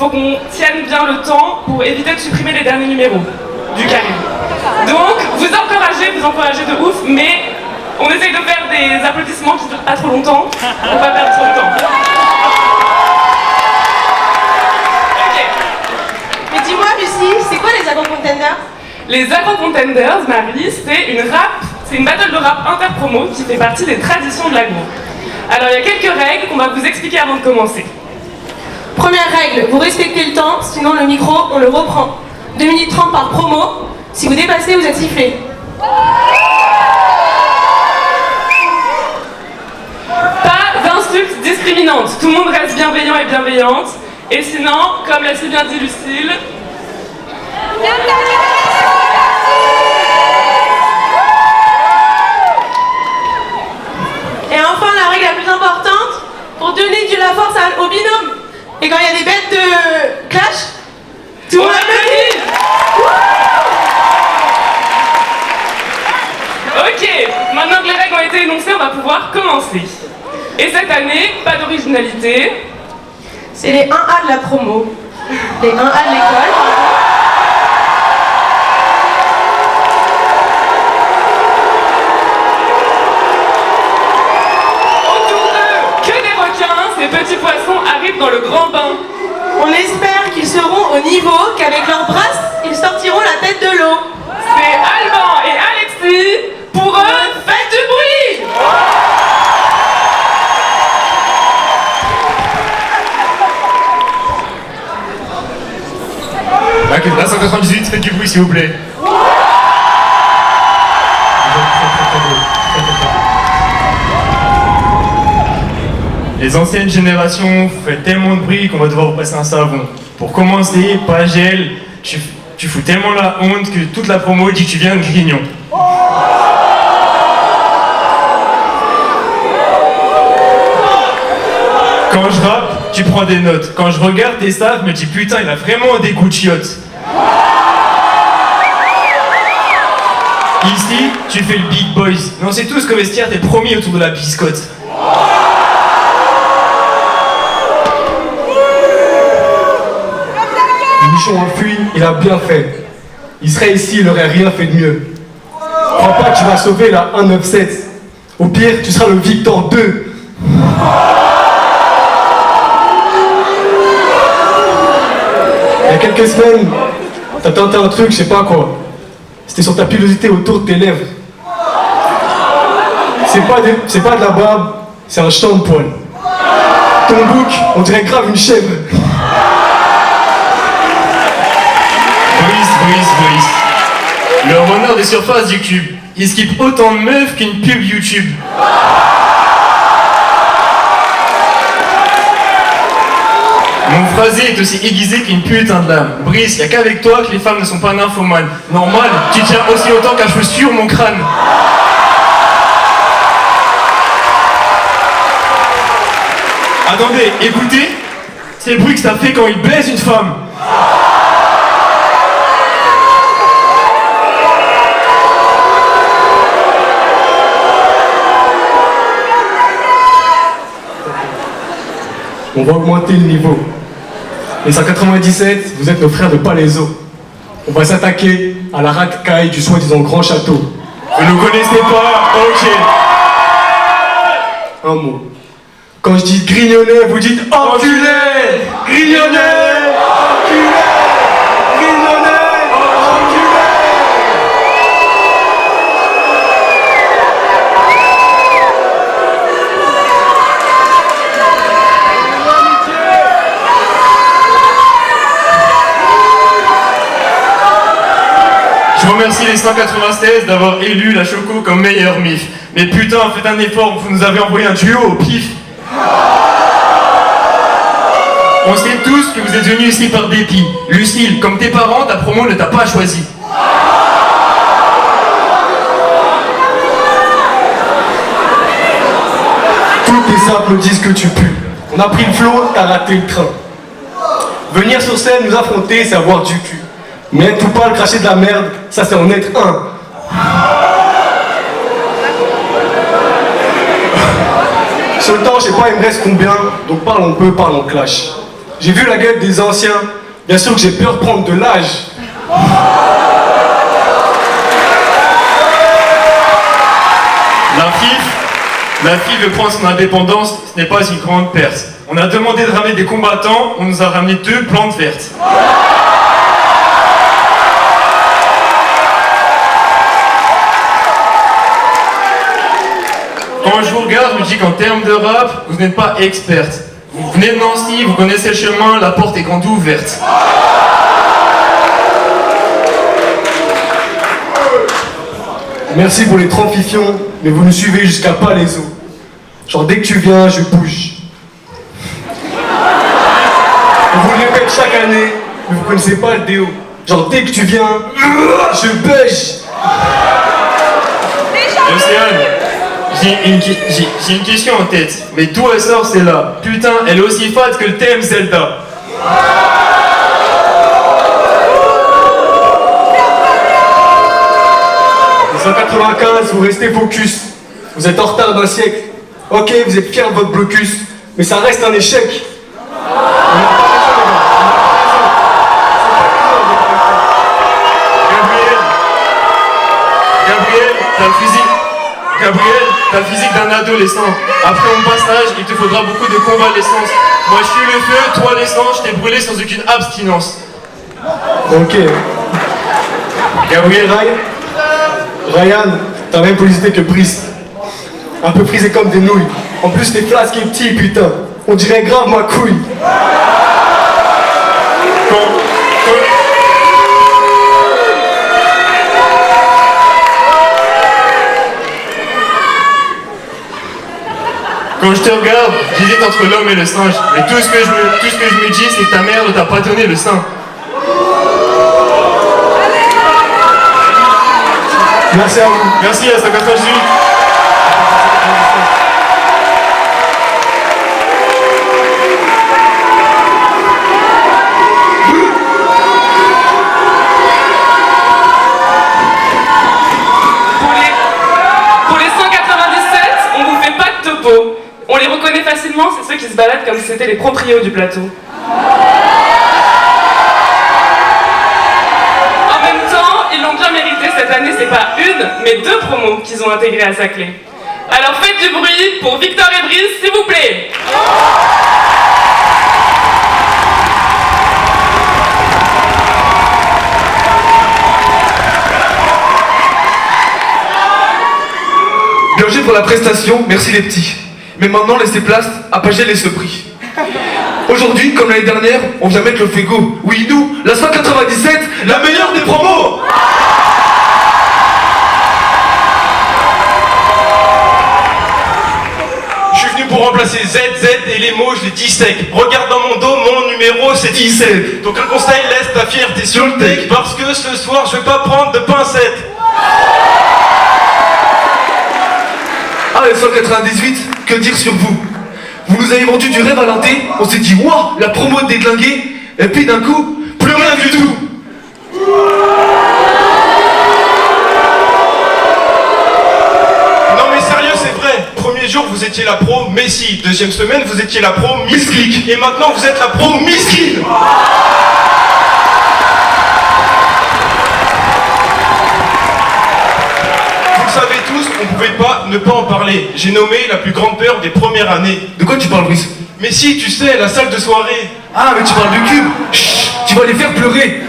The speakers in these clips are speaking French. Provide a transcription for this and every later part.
faut qu'on tienne bien le temps pour éviter de supprimer les derniers numéros du carré. Donc, vous encouragez de ouf, mais on essaye de faire des applaudissements qui durent pas trop longtemps, pour pas perdre trop de temps. Mais dis-moi, Lucie, c'est quoi les agro-contenders? Les agro-contenders, Marie, c'est une battle de rap interpromo qui fait partie des traditions de l'agro. Alors, il y a quelques règles qu'on va vous expliquer avant de commencer. Première règle, vous respectez le temps, sinon le micro, on le reprend. 2 minutes 30 par promo. Si vous dépassez, vous êtes sifflé. Pas d'insultes discriminantes. Tout le monde reste bienveillant et bienveillante. Et sinon, comme l'a si bien dit Lucille... Et enfin, la règle la plus importante, pour donner de la force au binôme. Et quand il y a des bêtes de clash, tout le monde applaudit. Ok, maintenant que les règles ont été énoncées, on va pouvoir commencer. Et cette année, pas d'originalité. C'est les 1A de la promo. Les 1A de l'école. Autour d'eux, que des requins, ces petits poissons arrivent dans le grand bain. On espère qu'ils seront au niveau, qu'avec leurs brasses, ils sortiront la tête de l'eau. C'est Alban et Alexis. Pour eux, faites du bruit! Ok, là 198, faites du bruit s'il vous plaît. Les anciennes générations font tellement de bruit qu'on va devoir vous passer un savon. Pour commencer, pas gel, tu fous tellement la honte que toute la promo dit que tu viens de Grignon. Quand je rappe, tu prends des notes. Quand je regarde tes staffs, je me dis putain, il a vraiment des goûts de chiottes. Ici, tu fais le big boys. Mais on sait tous qu'au vestiaire, t'es promis autour de la biscotte. Le nichon a fui, il a bien fait. Il serait ici, il n'aurait rien fait de mieux. Crois pas que tu vas sauver la 197. Au pire, tu seras le Victor 2. Il y a quelques semaines, t'as tenté un truc, je sais pas quoi. C'était sur ta pilosité autour de tes lèvres. C'est pas de la barbe, c'est un shampoing. Ton bouc, on dirait grave une chèvre. Brice. Le runner des surfaces du cube. Il skip autant de meufs qu'une pub YouTube. Mon phrasé est aussi aiguisé qu'une putain de lame. Brice, y'a qu'avec toi que les femmes ne sont pas nymphomanes. Normal, tu tiens aussi longtemps qu'un cheveu sur mon crâne. Attendez, écoutez, c'est le bruit que ça fait quand il baise une femme. On va augmenter le niveau. Les 197, vous êtes nos frères de Palaiso. On va s'attaquer à la racaille du soi-disant grand château. Vous ne connaissez pas? Ok. Un mot. Quand je dis grignonnet, vous dites enculé! Grignonnet! Enculé! Grignonnet! Enculé! Je remercie les 196 d'avoir élu la Choco comme meilleure MIF. Mais putain, faites un effort, vous nous avez envoyé un duo au pif. On sait tous que vous êtes venus ici par dépit. Lucille, comme tes parents, ta promo ne t'a pas choisi. Toutes les applaudissent que tu pues. On a pris le flot, t'as raté le train. Venir sur scène, nous affronter, c'est avoir du cul. Mais être ou pas le cracher de la merde, ça c'est en être un. Sur le temps, je sais pas, il me reste combien, donc parlons peu, parlons clash. J'ai vu la gueule des anciens. Bien sûr que j'ai peur de prendre de l'âge. La FIF veut prendre son indépendance, ce n'est pas une grande perte. On a demandé de ramener des combattants, on nous a ramené 2 plantes vertes. Quand je vous regarde, je me dis qu'en termes de rap, vous n'êtes pas experte. Vous venez de Nancy, vous connaissez le chemin, la porte est grande ouverte. Merci pour les 30 fifions, mais vous nous suivez jusqu'à Palaiso. Genre dès que tu viens, je bouge. On vous le répète chaque année, mais vous connaissez pas le déo. Genre dès que tu viens, je bouge. Océane, j'ai une question en tête, mais d'où elle sort celle-là? Putain, elle est aussi fade que le thème Zelda. En 195, vous restez focus. Vous êtes en retard d'un siècle. Ok, vous êtes fiers de votre blocus, mais ça reste un échec. Gabriel, t'as le physique d'un adolescent. Après mon passage, il te faudra beaucoup de convalescence. Moi je suis le feu, toi l'essence, je t'ai brûlé sans aucune abstinence. Ok. Gabriel Ryan, t'as même plus hésité que Brice. Un peu frisé comme des nouilles. En plus t'es flasque et petit, putain. On dirait grave ma couille. Quand je te regarde, j'hésite entre l'homme et le singe. Mais tout ce que je me dis, c'est que ta mère ne t'a pas donné le sein. Merci à vous. Merci à 198. Pour les 197, on vous fait pas de topo. On les reconnaît facilement, c'est ceux qui se baladent comme si c'était les proprios du plateau. En même temps, ils l'ont bien mérité cette année, c'est pas une, mais 2 promos qu'ils ont intégrés à Saclay. Alors faites du bruit pour Victor et Brice, s'il vous plaît. Bien joué pour la prestation, merci les petits. Mais maintenant, laissez place à Pagel et Sepri. Aujourd'hui, comme l'année dernière, on vient mettre le frigo. Oui, nous, la 197, la meilleure des promos. Je suis venu pour remplacer ZZ et les mots, je les dissèque. Regarde dans mon dos, mon numéro c'est 17. Donc un conseil, laisse ta fierté sur le deck. Parce que ce soir, je vais pas prendre de pincettes. Ah, les 198, que dire sur vous? Vous nous avez vendu du rêve à l'inté, on s'est dit, waouh, la promo est déglinguée, et puis d'un coup, plus rien du tout. Non mais sérieux, c'est vrai. Premier jour, vous étiez la pro Messi. Deuxième semaine, vous étiez la pro Misclick. Et maintenant, vous êtes la pro Miskin. Vous le savez tous, on pouvait pas ne pas en parler. J'ai nommé la plus grande peur des premières années. De quoi tu parles, Brice? Mais si, tu sais, la salle de soirée. Ah, mais tu parles du cube. Chut, tu vas les faire pleurer.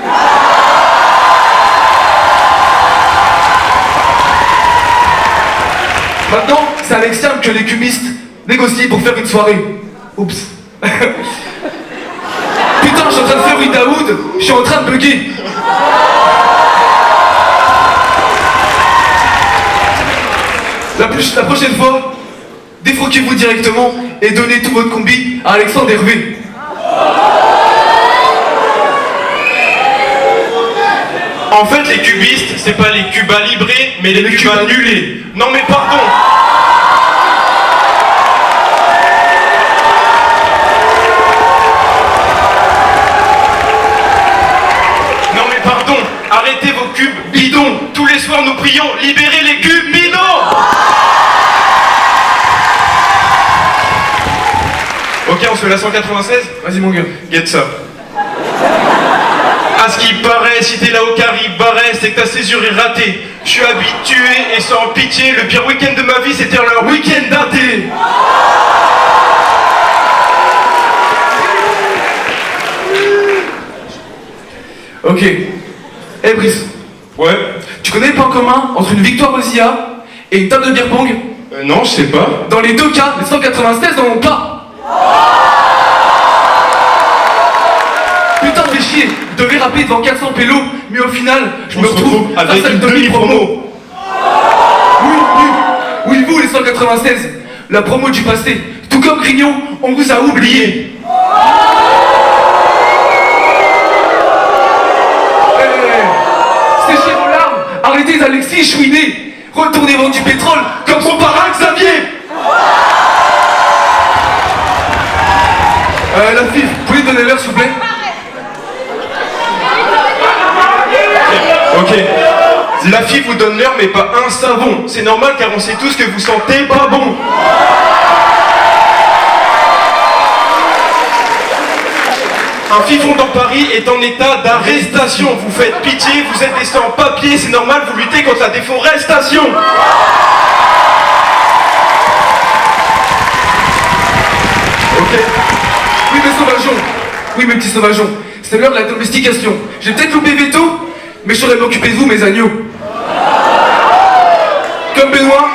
Maintenant, c'est à l'externe que les cubistes négocient pour faire une soirée. Oups. Putain, je suis en train de faire une Daoud, je suis en train de bugger. La prochaine fois, défroquez-vous directement et donnez tout votre combi à Alexandre Hervé. En fait, les cubistes, c'est pas les cubas librés, mais les cubas annulés. Non mais pardon. Non mais pardon, arrêtez vos cubes bidons. Tous les soirs nous prions, libérez les cubes bidons. Ok, on se fais la 196. Vas-y mon gars. Get ça. À ce qui paraît, si t'es là au Caribe, barré, c'est que ta césure est ratée. Je suis habitué et sans pitié, le pire week-end de ma vie, c'était leur week-end daté. Ok. Eh Brice, Ouais. tu connais le point commun entre une victoire aux IA et une table de beer pong? Non, je sais pas. Dans les deux cas, les 196 n'en ont pas. Putain, fais chier. Je devais rapper devant 400 pélos, mais au final, je me retrouve avec face à une demi-promo. Oui, vous les 196, la promo du passé. Tout comme Grignon, on vous a oublié. Séchez vos larmes, arrêtez Alexis chouiné. Retournez vendre du pétrole comme son parrain Xavier. La fille, vous pouvez donner l'heure s'il vous plaît? Ok. La fille vous donne l'heure, mais pas un savon. C'est normal car on sait tous que vous sentez pas bon. Un fifon dans Paris est en état d'arrestation. Vous faites pitié, vous êtes des sans-papiers, c'est normal, vous luttez contre la déforestation. Ok. Oui mes sauvageons, oui mes petits sauvageons, c'est l'heure de la domestication. J'ai peut-être loupé veto, mais je saurais m'occuper de vous mes agneaux. Comme Benoît,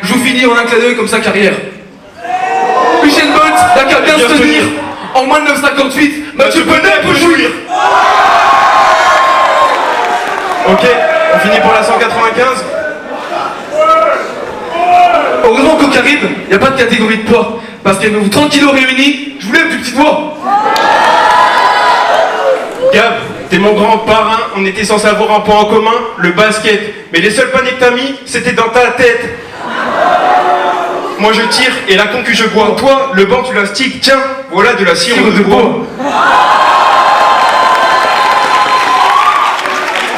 je vous finis en un clin d'œil comme sa carrière. Usain Bolt n'a qu'à bien se tenir. En moins de 9,58, Mathieu Penet peut jouir. Ok, on finit pour la 195. Heureusement qu'au Caribe, il n'y a pas de catégorie de poids. Parce qu'avec vous 30 kilos réunis, je vous lève du petit doigt. Gab, t'es mon grand parrain, on était censé avoir un point en commun, le basket. Mais les seuls paniers que t'as mis, c'était dans ta tête. Moi je tire et la concu je bois. Toi, le banc tu l'astiques, tiens, voilà de la cire de bois.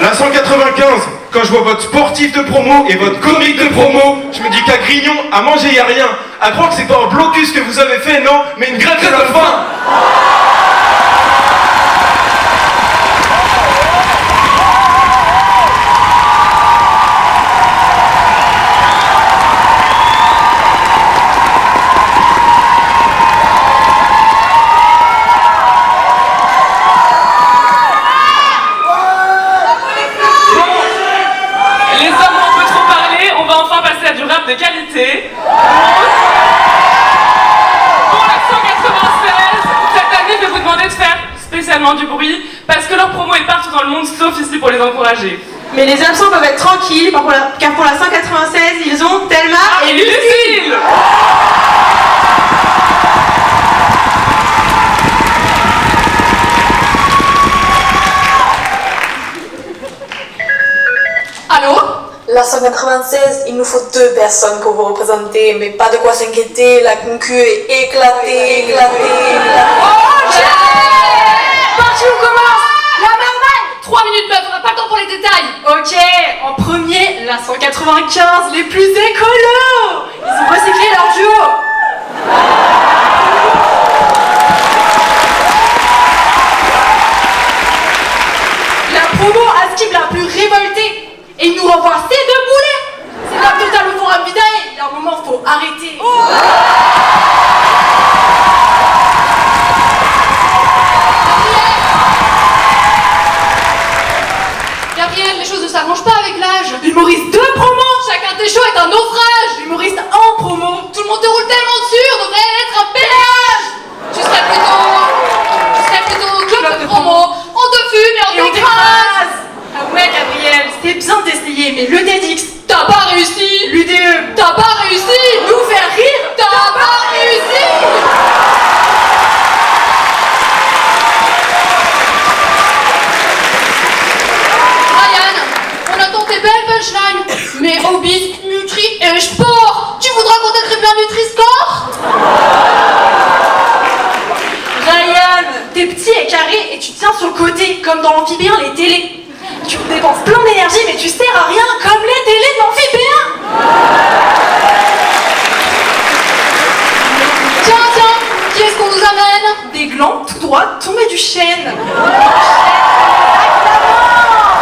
La 195, quand je vois votre sportif de promo et votre comique de promo, je me dis qu'à Grignon, à manger y a rien. À croire que c'est pas un blocus que vous avez fait, non, mais une grève de la faim. De qualité. Pour la 196, cette année, je vais vous demander de faire spécialement du bruit parce que leur promo est partout dans le monde, sauf ici pour les encourager. Mais les absents peuvent être tranquilles, car pour la 196, ils ont Thelma Et Lucille. Allô? La 196, il nous faut 2 personnes pour vous représenter, mais pas de quoi s'inquiéter, la concu est éclatée. Oh, parti, on commence. La merveille. 3 minutes, meuf, on n'a pas le temps pour les détails. Ok, en premier, la 195, les plus écolos. Ils ont recyclé leur duo. La promo à skip la plus révoltée. Et il nous renvoie ces 2 boulets. C'est la totale au forum vitae. Il y a un moment, faut arrêter. Gabriel, les choses ne s'arrangent pas avec l'âge. Humoriste 2 promos. Chacun tes shows est un naufrage. Humoriste 1 promo. Tout le monde te roule tellement dessus, on devrait être un péage. Tu serais plutôt club de promo. On te fume et on t'écrase. Ah ouais, Gabriel, c'était bien d'essayer, mais le TEDx, t'as pas réussi. L'UDE, t'as pas réussi. Nous faire rire, t'as pas réussi. Ryan, on attend tes belles punchlines, mais hobbies, nutri et sport. Tu voudras qu'on t'écrive bien Nutri-Score? Ryan, t'es petit et carré et tu tiens sur le côté, comme dans l'amphibien les télés. Tu dépenses plein d'énergie, mais tu sers à rien, comme les télés de l'amphibien. Tiens, qui est-ce qu'on nous amène? du chêne.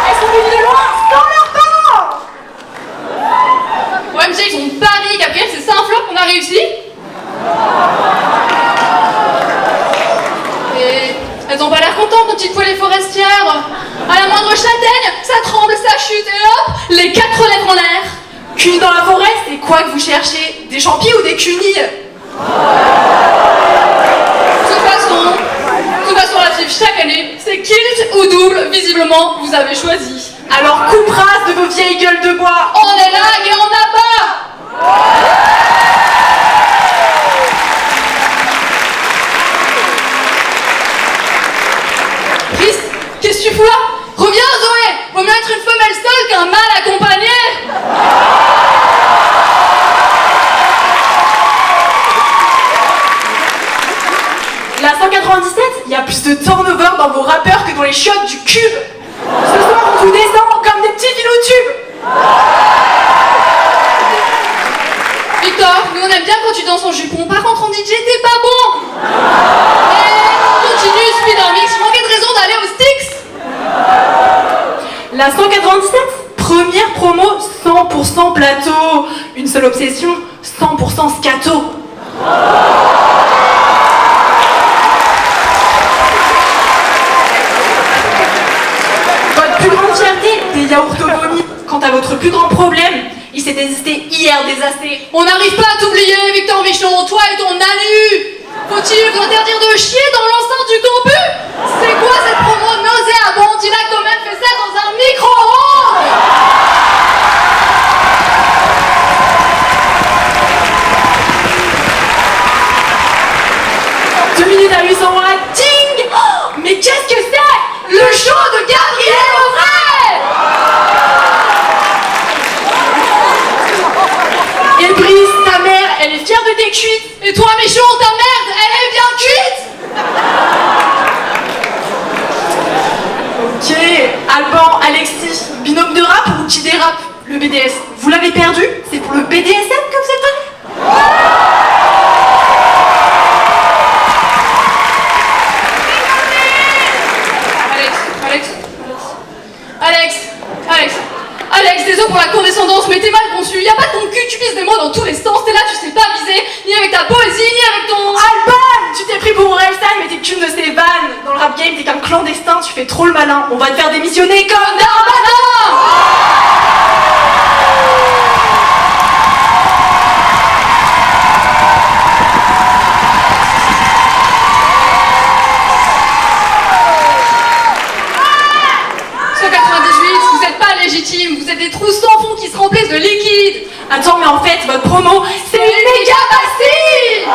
Elles sont venues de loin, sans leurs parents. OMG, ils ont pari qu'après c'est Saint-Flour qu'on a réussi. Et elles ont pas l'air contentes, nos petites poêlées forestières. À la moindre châtaigne, ça tremble, ça chute, et hop, les 4 lèvres en l'air. Cul dans la forêt, c'est quoi que vous cherchez? Des champis ou des cunilles? De toute façon, la FIF chaque année, c'est kilt ou double, visiblement, vous avez choisi. Alors coupe rase de vos vieilles gueules de bois. On est là et on abat. Chris, qu'est-ce que tu fous là? Reviens Zoé, vaut mieux être une femelle seule qu'un mâle accompagné. La 197, il y a plus de turnover dans vos rappeurs que dans les chiottes du cube. Ce soir, on vous descend comme des petits filotubes. Victor, nous on aime bien quand tu danses en jupon. Par contre, en DJ, t'es pas bon. Continue, Spidermix, je manquais de raison d'aller au Styx. La 197, première promo 100% plateau. Une seule obsession, 100% scato. Votre plus grande fierté, des yaourts au vomi. Quant à votre plus grand problème, il s'est désisté hier des AC. On n'arrive pas à t'oublier, Victor Michon, toi et ton anus. Faut-il vous interdire de chier dans l'enceinte du campus? C'est quoi cette promo nauséabonde? Il a quand même fait ça dans un micro-ondes. 2 minutes à 800 watts, ting! Oh, mais qu'est-ce que c'est? Le show de Gabriel Auvray. Et Brice, ta mère, elle est fière de tes cuites. Et toi, Michon, ta merde, elle est bien cuite. Ok, Alban, Alexis, binôme de rap ou qui dérape? Le BDS, vous l'avez perdu? C'est pour le BDSM que vous êtes venu? Alex, désolé pour la condescendance, mais t'es mal conçu. Y'a pas ton cul, tu pisses des mots dans tous les sens. T'es là, tu sais pas viser, ni avec ta poésie, ni avec ton... Alban, tu t'es pris pour Orelsan, mais t'es qu'une de ces vannes. Dans le rap game, t'es qu'un clandestin, tu fais trop le malin. On va te faire démissionner comme Darmanin. Vous êtes des trous sans fond qui se remplissent de liquide. Attends, mais en fait, votre promo, c'est une méga bastille.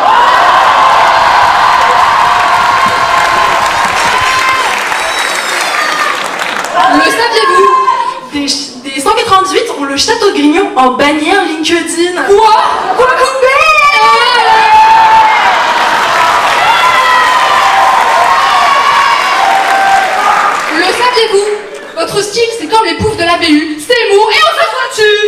Le saviez-vous? Des 198 ont le château de Grignon en bannière LinkedIn. Quoi coupé? Le saviez-vous? Votre style, c'est comme les poufs de la BU. C'est mou et on s'assoit dessus.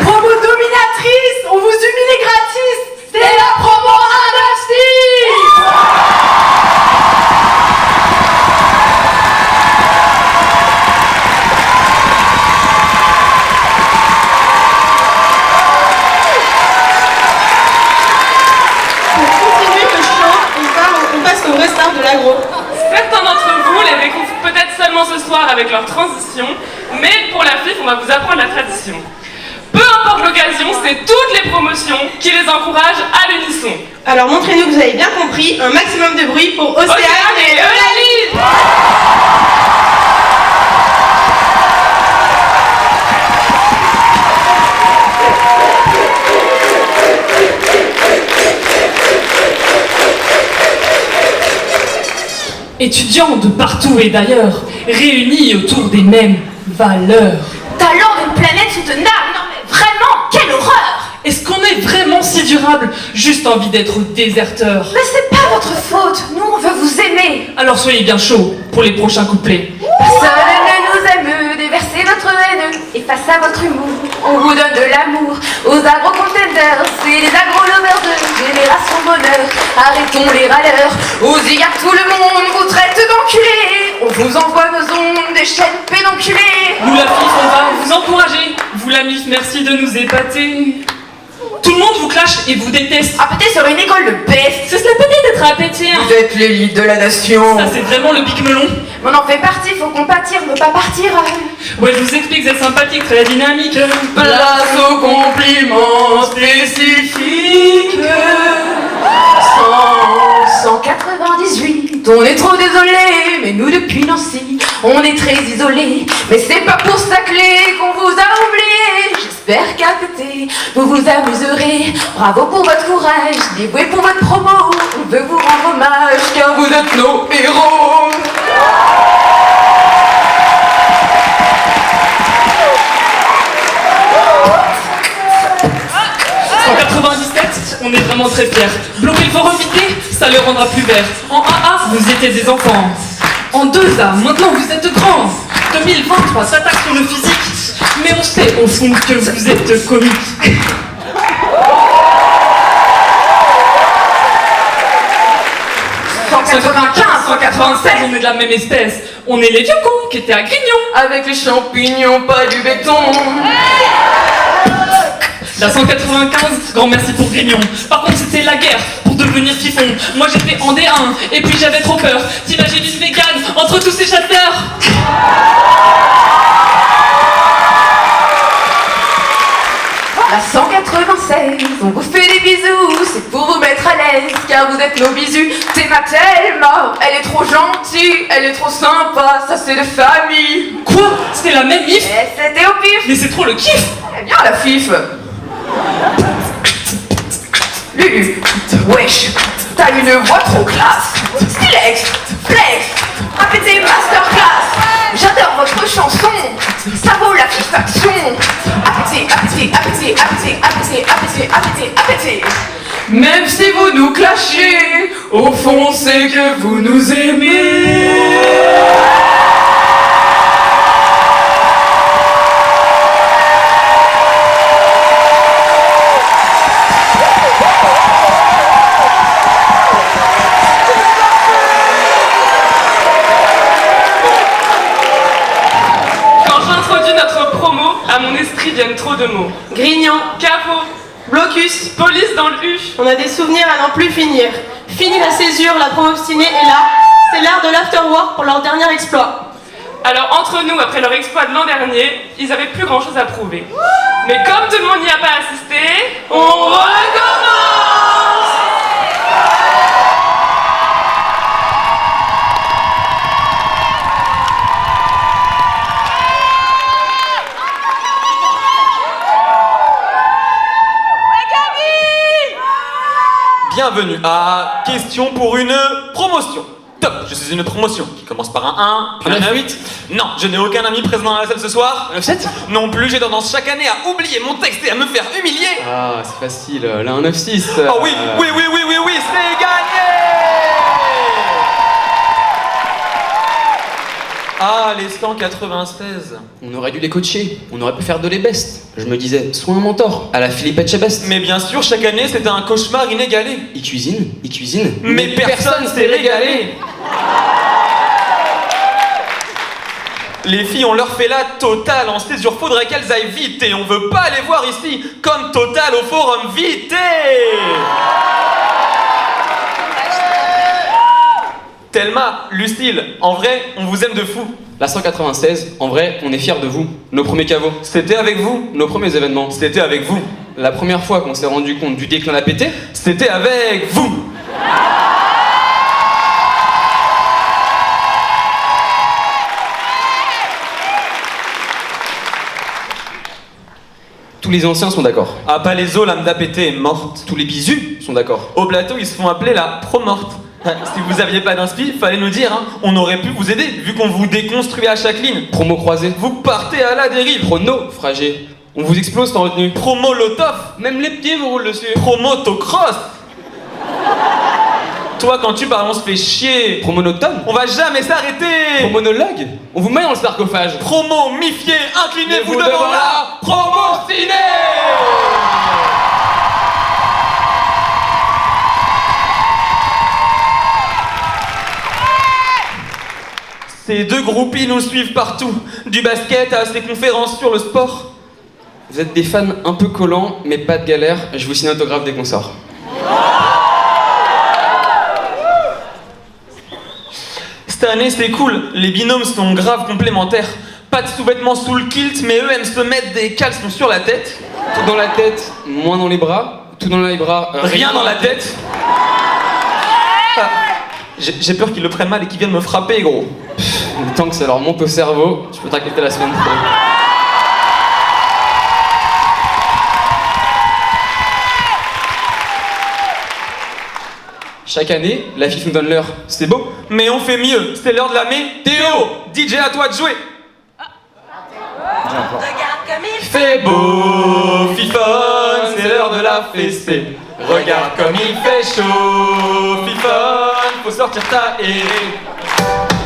Promo dominatrice, on vous humilie gratis. C'est la promo 196. Pour continuer le show, on passe au restart de l'agro. Certains d'entre vous les découvrent peut-être seulement ce soir avec leur transition, mais pour la FIF, on va vous apprendre la tradition. Peu importe l'occasion, c'est toutes les promotions qui les encouragent à l'unisson. Alors montrez-nous que vous avez bien compris, un maximum de bruit pour Océane Océane et Eulalie. Étudiants de partout et d'ailleurs, réunis autour des mêmes valeurs. Talent d'une planète soutenable, non mais vraiment, quelle horreur! Est-ce qu'on est vraiment si durable? Juste envie d'être déserteur. Mais c'est pas votre faute, nous on veut vous aimer! Alors soyez bien chaud pour les prochains couplets. Personne ne nous aime, déversez votre haine, et face à votre humour, On vous donne de l'amour aux agro-contenders et les agro-lovers de Génération Bonheur. Arrêtons les râleurs, aux égard tout le monde vous traite d'enculés. On vous envoie nos ondes des chaînes pédonculées. Nous la FIF, on va vous encourager. Vous la MIF, merci de nous épater. Tout le monde vous clash et vous déteste. À péter sur une école de peste. C'est cela péter d'être à péter. Vous êtes l'élite de la nation. Ça c'est vraiment le pic melon. On en fait partie, faut compatir, ne pas partir. Ouais, je vous explique, c'est sympathique, très dynamique. Place aux compliments spécifiques. 198, on est trop désolé, mais nous depuis Nancy, on est très isolés. Mais c'est pas pour sa clé qu'on vous a oublié. J'espère qu'à côté, vous vous amuserez. Bravo pour votre courage, dévoué pour votre promo. On veut vous rendre hommage, car vous êtes nos héros. On est vraiment très fiers. Bloquer le forum vité, ça le rendra plus vert. En 1A, vous étiez des enfants. En 2A, maintenant vous êtes grands. 2023 s'attaque sur le physique. Mais on sait au fond que vous êtes comiques. « 195, 196, on est de la même espèce. On est les vieux cons qui étaient à Grignon. Avec les champignons, pas du béton. La 195, grand merci pour Grignon. Par contre, c'était la guerre pour devenir fifon. Moi, j'étais en D1 et puis j'avais trop peur. T'imagines une végane entre tous ces chasseurs? La 196, on vous fait des bisous, c'est pour vous mettre à l'aise, car vous êtes nos bisous. T'es ma tellement, elle est trop gentille, elle est trop sympa, ça c'est de famille. Quoi? C'était la même MIF? C'était au pif. Mais c'est trop le kiff. Eh bien la fif. Lulu, wesh, t'as une voix trop classe. Stylex, flex, répétez masterclass. J'adore votre chanson, ça vaut la satisfaction. Appétez, appétez, appétez, appétez, appétez, appétez, appétez, appétez. Même si vous nous clashez, au fond c'est que vous nous aimez. À mon esprit viennent trop de mots. Grignon, Caveau, blocus, police dans le U. on a des souvenirs à n'en plus finir. Fini la césure, la promo obstinée est là. C'est l'heure de l'afterwork pour leur dernier exploit. Alors entre nous, après leur exploit de l'an dernier, ils avaient plus grand chose à prouver. Mais comme tout le monde n'y a pas assisté, on recommence. Bienvenue à Question pour une promotion. Top, je suis une promotion qui commence par un 1, puis un 8. Non, je n'ai aucun ami présent dans la salle ce soir. 9-7 Non plus, j'ai tendance chaque année à oublier mon texte et à me faire humilier. Ah, c'est facile, là un 9-6. Oh oui, oui, c'est gagné. Ah, les 196. On aurait dû les coacher, on aurait pu faire de les bestes. Je me disais, sois un mentor, à la Philippe Etchebest. Mais bien sûr, chaque année, c'était un cauchemar inégalé. Il cuisine. Mais personne s'est régalé. Les filles, on leur fait la totale en césure, faudrait qu'elles aillent vite et on veut pas les voir ici comme Total au forum vite. Thelma, Lucille, en vrai, on vous aime de fou. La 196, en vrai, on est fiers de vous. Nos premiers caveaux. C'était avec vous. Nos premiers événements. C'était avec vous. La première fois qu'on s'est rendu compte du déclin à péter. C'était avec vous. Tous les anciens sont d'accord. À Palaiso, l'âme d'Apété est morte. Tous les bisus sont d'accord. Au plateau, ils se font appeler la pro-morte. Si vous aviez pas d'inspi, fallait nous dire, hein. On aurait pu vous aider, vu qu'on vous déconstruit à chaque ligne. Promo croisé. Vous partez à la dérive. Prono-fragé. On vous explose sans retenue. Promo-lotov. Même les pieds vous roulent dessus. Promo-tocross. Toi, quand tu parles, on se fait chier. Promonotone. On va jamais s'arrêter. Promonologue. On vous met dans le sarcophage. Promo, mifiez, inclinez-vous devant la promo ciné. Ces deux groupies nous suivent partout, du basket à ces conférences sur le sport. Vous êtes des fans un peu collants, mais pas de galère. Je vous signe autographe dès qu'on sort. Cette année c'est cool, les binômes sont grave complémentaires. Pas de sous-vêtements sous le kilt, mais eux aiment se mettre des caleçons sur la tête. Tout dans la tête, moins dans les bras. Tout dans les bras, rien dans la tête. Ah, j'ai peur qu'ils le prennent mal et qu'ils viennent me frapper, gros. Le temps que ça leur monte au cerveau, je peux t'inquiéter la semaine pro. Chaque année, la FIFA nous donne l'heure. C'est beau. Mais on fait mieux, c'est l'heure de la météo. DJ, à toi de jouer. Regarde comme il fait beau, fifone, c'est l'heure de la fessée. Regarde comme il fait chaud, fifone, faut sortir ta et.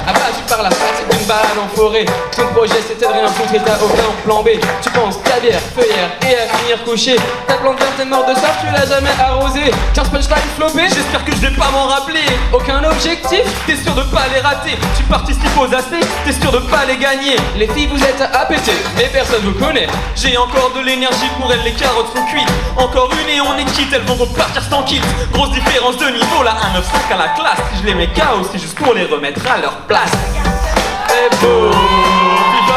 Abattu par la fatigue d'une balade en forêt. Ton projet c'était de rien foutre et t'as aucun plan B. Tu penses ta bière, feuillère et à finir couché. Ta plante verte est morte de soif, tu l'as jamais arrosée. 15 punchlines flopées, j'espère que je vais pas m'en rappeler. Aucun objectif, t'es sûr de pas les rater. Tu participes aux AC, t'es sûr de pas les gagner. Les filles vous êtes à péter, mais personne vous connaît. J'ai encore de l'énergie pour elles, les carottes sont cuites. Encore une et on est quitte, elles vont repartir sans kit. Grosse différence de niveau, là 1,95 à la classe. Si je les mets KO, c'est juste pour les remettre à leur place. C'est beau, fifone,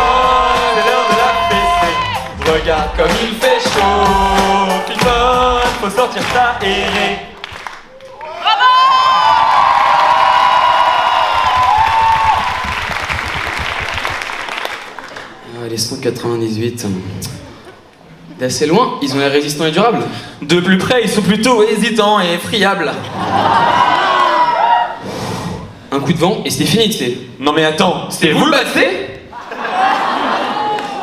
c'est l'heure de la fessée. Regarde comme il fait chaud, fifone, faut sortir ta errée. Les 198, d'assez loin, ils ont l'air résistants et durables. De plus près, ils sont plutôt hésitants et friables. Un coup de vent et c'est fini, tu sais. Non mais attends, c'est vous le battez?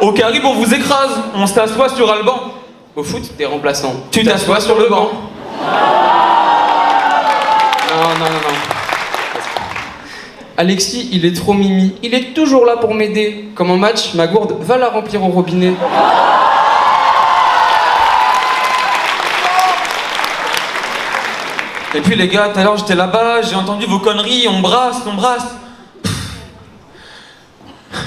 Au Carib, on vous écrase, on s'assoit sur Alban. Au foot, t'es remplaçant. Tu t'assois sur le banc. Non. Alexis, il est trop mimi. Il est toujours là pour m'aider. Comme en match, ma gourde va la remplir au robinet. Et puis les gars, tout à l'heure j'étais là-bas, j'ai entendu vos conneries, on brasse.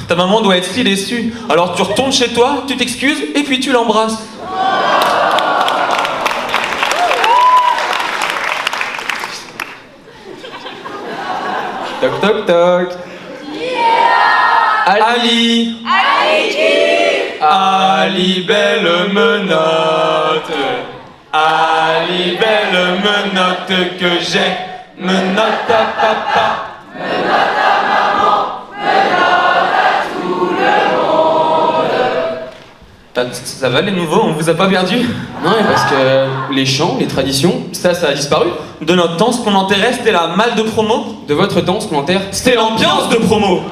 Ta maman doit être si déçue. Alors tu retournes chez toi, tu t'excuses, et puis tu l'embrasses. Toc toc toc. Ali. Ali, belle menotte. Ali, belle menotte que j'ai. Menotte à papa. Menotte à maman. Menotte à tout le monde. Ça va les nouveaux, on vous a pas perdu? Non, mais parce que les chants, les traditions, ça a disparu. De notre temps, ce qu'on enterrait, c'était la malle de promo. De votre temps, ce qu'on enterre, c'était l'ambiance de promo.